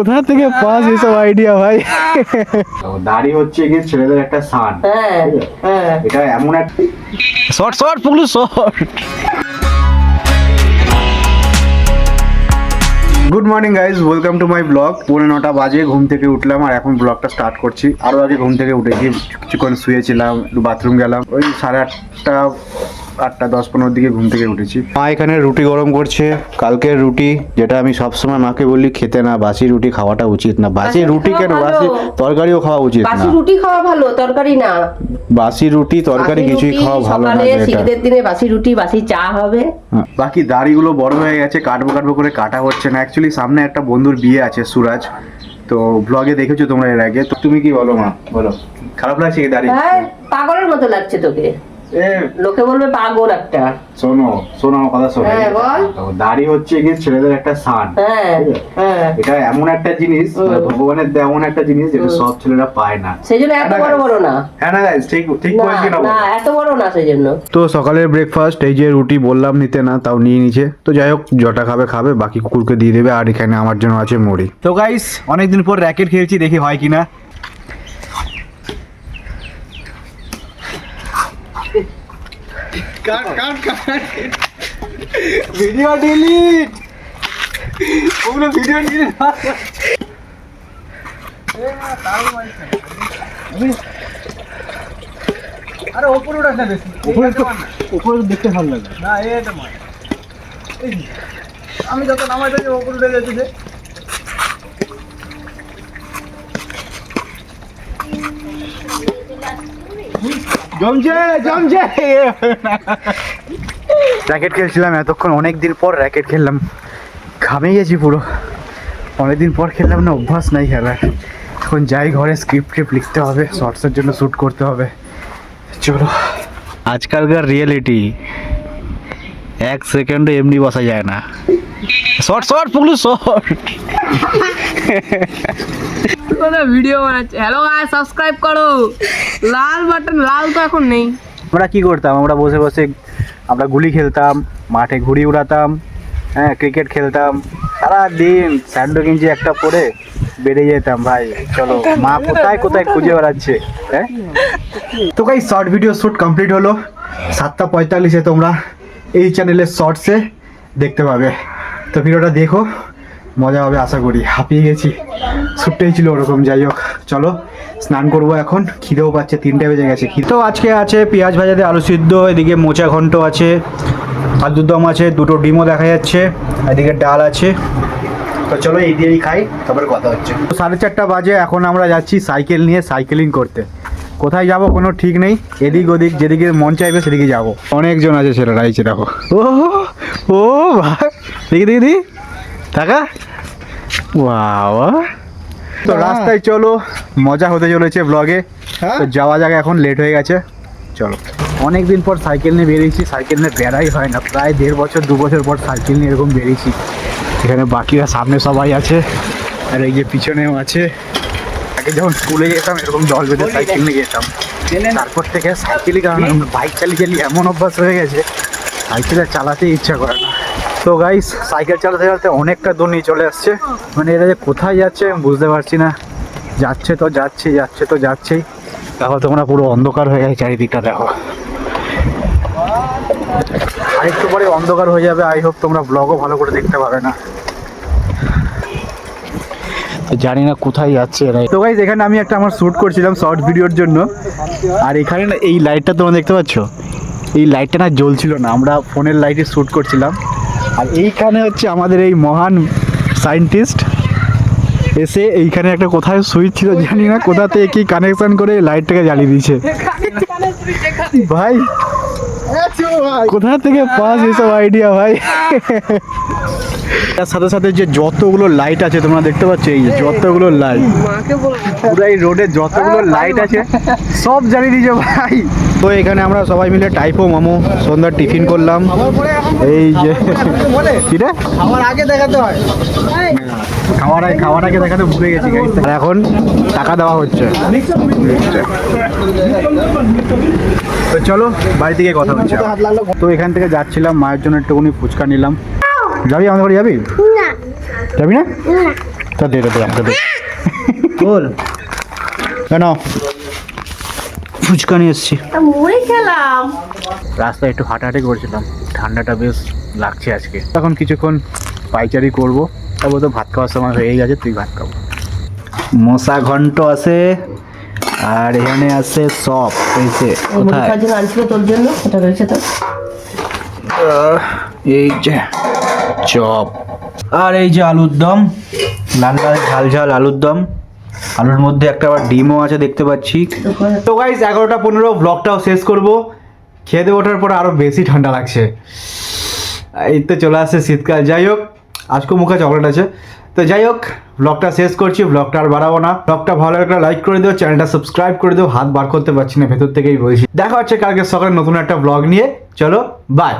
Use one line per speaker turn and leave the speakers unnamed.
কোথা থেকে পাস এসব আইডিয়া ভাই?
দাড়ি হচ্ছে কি ছেলেদের একটা সান। এটা এমন একটা
short short Pulu short.
Good morning guys, welcome to my blog. 9:30 বাজে ঘুম থেকে উঠলাম আর এখন ব্লগটা স্টার্ট করছি। আরও আগে ঘুম থেকে উঠেছি, কিছুক্ষণ শুয়েছিলাম, একটু বাথরুম গেলাম। ওই 8:30 8টা 10-15 দিকে ঘুম থেকে উঠেছি। মা এখানে রুটি গরম করছে, কালকের রুটি, যেটা আমি সবসময় মাকে বলি খেতে না, বাসি রুটি খাওয়াটা উচিত না। বাসি রুটি কেন, বাসি তরকারিও খাওয়া উচিত না।
বাসি রুটি খাওয়া ভালো, তরকারি না।
বাসি রুটি তরকারি কিছুই খাওয়া ভালো না।
শীতের দিনে বাসি রুটি বাসি চা হবে।
বাকি দাড়িগুলো বড় হয়ে গেছে, কাটবো করে কাটা হচ্ছে না। অ্যাকচুয়ালি সামনে একটা বন্ধুর বিয়ে আছে, সুরাজ, তো ব্লগে দেখেছো তোমরা এর আগে। তো তুমি কি বলো মা, বলো খারাপ লাগছে কি দাড়ি?
হ্যাঁ, পাগলের মতো লাগছে তোকে। লোকে বলবে পাগল একটা।
শোনো আমার কথা শোনো।
হ্যাঁ বল।
দাড়ি হচ্ছে কি ছেলেদের একটা সান। এটা এমন একটা জিনিস, ভগবানের দেওয়া এমন একটা জিনিস যেটা সব ছেলেরা পায় না।
সেজন্য এত বড় না।
হ্যাঁ না গাইস, ঠিক বলছি না?
না, এত বড় না সেজন্য।
তো সকালের ব্রেকফাস্ট এই যে রুটি, বললাম নিতে না, তাও নিয়ে নিচে। তো যাই হোক, জটা খাবে, বাকি কুকুরকে দিয়ে দেবে। আর এখানে আমার জন্য আছে মুড়ি। তো গাইস, অনেকদিন পর র্যাকেট খেলছি, দেখি হয় কিনা। ভিডিও ডিলিট, ওগুলো ভিডিও ডিলিট।
আরে ওপরে ওটা না, বেশি উপরে দেখতে ভালো লাগে না। এটা মার, আমি যত নামাই থাকি ওপরে উঠে যাচ্ছে যে।
জমছে র্যাকেট খেলছিলাম এতক্ষণ, অনেকদিন পর র্যাকেট খেললাম, ঘামে গেছি পুরো। অনেকদিন পর খেললাম না, অভ্যাস নাই খেলার। এখন যাই ঘরে, স্ক্রিপ্ট লিখতে হবে, শর্টসের জন্য শ্যুট করতে হবে। চলো, আজকালকার রিয়েলিটি 1 সেকেন্ডে এমনি বসা যায় না। শর্ট পুলু শর্ট।
ভিডিও বানাচ্ছে। হ্যালো গাইস, সাবস্ক্রাইব করো। লাল বাটন, লাল তো এখন নেই।
আমরা কি করতাম, আমরা বসে আমরা গুলি খেলতাম, মাঠে ঘুড়ি উড়াতাম, হ্যাঁ ক্রিকেট খেলতাম, সারা দিন স্যান্ডো গেঞ্জি একটা পরে বেরিয়ে যেতাম ভাই। চলো, মা কোথায় খুঁজে বেড়াচ্ছে। হ্যাঁ, তো guys short video shoot complete হলো। 7:45-এ তোমরা এই চ্যানেলের শর্টসে দেখতে পাবে। তো ভিডিওটা দেখো, মজা হবে আশা করি। হাঁপিয়ে গেছি, শ্যুটটাই ছিল ওরকম। যাই হোক, চলো স্নান করবো এখন, খিদেও পাচ্ছে, 3টে বেজে গেছে। তো আজকে আছে পেঁয়াজ ভাজা দিয়ে আলু সিদ্ধ, এদিকে মোচা ঘন্ট আছে, আলুর দম আছে, 2টো ডিমও দেখা যাচ্ছে, এদিকে ডাল আছে। তো চলো এই দিয়েই খাই, তারপরে কথা হচ্ছে। 4:30 বাজে, এখন আমরা যাচ্ছি সাইকেল নিয়ে সাইকেলিং করতে। কোথায় যাব কোনো ঠিক নেই, এদিক ওদিক যেদিকে মন চাইবে সেদিকে যাব। অনেকজন আছে ছেলেরা, এই দেখো। ও ভাই, দেখি টাকা, বাবা। তো রাস্তায় চলো, মজা হতে চলেছে ব্লগে। তো যাওয়া যাক, এখন লেট হয়ে গেছে, চলো। অনেকদিন পর সাইকেল নিয়ে বেরিয়েছি, সাইকেল নিয়ে বেড়াই হয় না, প্রায় 1.5 বছর 2 বছর পর সাইকেল নিয়ে এরকম বেরিয়েছি। এখানে বাকিরা সামনে সবাই আছে, আর এই যে পিছনেও আছে। আগে যখন স্কুলে যেতাম এরকম জল বেঁধে সাইকেল নিয়ে যেতাম, তারপর থেকে সাইকেলই, কারণ বাইক চালিয়ে এমন অভ্যাস হয়ে গেছে, সাইকেল চালাতে ইচ্ছা করে না। তো গাইস, সাইকেল চালাতে অনেকটা দূর নিয়ে চলে আসছে। মানে এরা যে কোথায় যাচ্ছে আমি বুঝতে পারছি না। যাচ্ছে তো যাচ্ছেই। দেখো তোমরা, পুরো অন্ধকার হয়ে গেছে চারিদিকটা, দেখো। আরেকটু পরে অন্ধকার হয়ে যাবে। আই হোপ তোমরা ব্লগও ভালো করে দেখতে পাবে না। তো জানি না কোথায় যাচ্ছে এরা। তো গাইস, এখানে আমি একটা আমার শ্যুট করছিলাম শর্ট ভিডিওর জন্য। আর এখানে না এই লাইটটা তোমরা দেখতে পাচ্ছ, এই লাইটটা না জ্বলছিল না, আমরা ফোনের লাইটে শ্যুট করছিলাম। আর এইখানে হচ্ছে আমাদের এই মহান সায়েন্টিস্ট এসে এইখানে একটা কোথায় সুইচ ছিল জানি না, কোথা থেকে কি কানেকশন করে লাইটটাকে জ্বালিয়ে দিয়েছে ভাই। কোথা থেকে পাস এসব আইডিয়া ভাই? তার সাথে সাথে যে যতগুলো লাইট আছে তোমরা দেখতে পাচ্ছ, এই যতগুলো লাইট, পুরো এই রোডে যতগুলো লাইট আছে সব জ্বালিয়ে দিয়েছে ভাই। তো এখানে আমরা সবাই মিলে টাইপো মোমো সন্ধ্যার টিফিন করলাম। এই যে কিরে,
আমার আগে দেখাতে হয়,
খাওয়ার আগে দেখাতে ভুলে গেছি গাইস। আর এখন টাকা দেওয়া হচ্ছে। তো চলো বাড়ি থেকে কথা হচ্ছে। তো এখান থেকে যাচ্ছিলাম, মায়ের জন্য একটুখানি ফুচকা নিলাম। যাবি আমাদের বাড়ি, যাবি না? তা দে আমাকে দে বল কেন ফুচকা নিয়ে এসছি।
মুড়ি খেলাম।
রাস্তায় একটু হাঁটাহাঁটি করছিলাম, ঠান্ডাটা বেশ লাগছে আজকে। এখন কিছুক্ষণ পাইচারি করবো, তারপর তো ভাত খাওয়ার সময় হয়ে গেছে, তুই ভাত খাবো। মশা ঘন্ট আছে আর এখানে আছে সব হয়েছে।
মুড়ি খাওয়ার জন্য আনছিল তোর জন্য, ওটা রয়েছে তো।
এই যে চপ আর এই যে আলুর দম, লাল লাল ঝাল ঝাল আলুর দম, আলুর মধ্যে একটা আবার ডিমও আছে দেখতে পাচ্ছি। তো গাইস 11:15 ব্লগটাও শেষ করব। খেতে ওঠার পর আরও বেশি ঠান্ডা লাগছে। এই তো চলে আসছে শীতকাল। যাই হোক, আজকে মুখে চকলেট আছে। তো যাই হোক, ব্লগটা শেষ করছি, ব্লগটা আর বাড়াবো না। ব্লগটা ভালো লাগলে লাইক করে দিও, চ্যানেলটা সাবস্ক্রাইব করে দিও। হাত বার করতে পারছি না, ভেতর থেকেই বলছি। দেখা হচ্ছে কালকে সকালে নতুন একটা ব্লগ নিয়ে। চলো বাই।